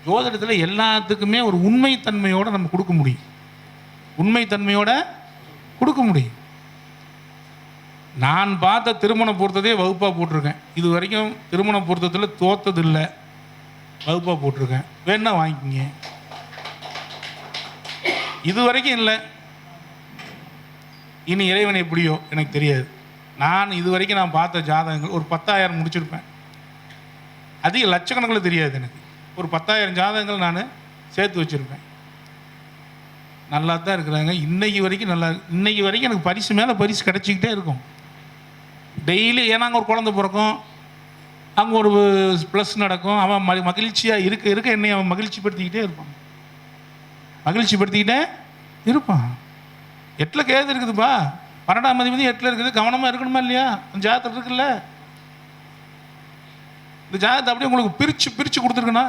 ஜோதிடத்தில் எல்லாத்துக்குமே ஒரு உண்மைத்தன்மையோடு நம்ம கொடுக்க முடியும். உண்மைத்தன்மையோட கொடுக்க முடியும். நான் பார்த்த திருமண பொருத்தத்தையே வகுப்பாக போட்டிருக்கேன். இது வரைக்கும் திருமண பொருத்தத்தில் தோத்ததில்லை, வகுப்பாக போட்டிருக்கேன். வேணா வாங்கிக்கிங்க. இது வரைக்கும் இல்லை. இனி இறைவன் எப்படியோ எனக்கு தெரியாது. நான் இது வரைக்கும் நான் பார்த்த ஜாதகங்கள் ஒரு 10,000 முடிச்சிருப்பேன். அதிக லட்சக்கணக்கில் தெரியாது எனக்கு. ஒரு 10,000 ஜாதகங்கள் நான் சேர்த்து வச்சுருப்பேன். நல்லா தான் இருக்கிறாங்க இன்னைக்கு வரைக்கும். இன்னைக்கு வரைக்கும் எனக்கு பரிசு மேலே பரிசு கிடச்சிக்கிட்டே இருக்கும் டெய்லி. ஏன்னா அங்கே ஒரு குழந்தை பிறக்கும், அங்கே ஒரு ப்ளஸ் நடக்கும். அவன் மகிழ்ச்சியாக இருக்க என்னை அவன் மகிழ்ச்சிப்படுத்திக்கிட்டே இருப்பான். 8ல் கேது இருக்குதுப்பா, 12ஆம் அதிபதி 8ல் இருக்குது. கவனமாக இருக்கணுமா இல்லையா? அந்த ஜாதகம் இருக்குல்ல, இந்த ஜாதகத்தை அப்படியே உங்களுக்கு பிரித்து கொடுத்துருக்குண்ணா.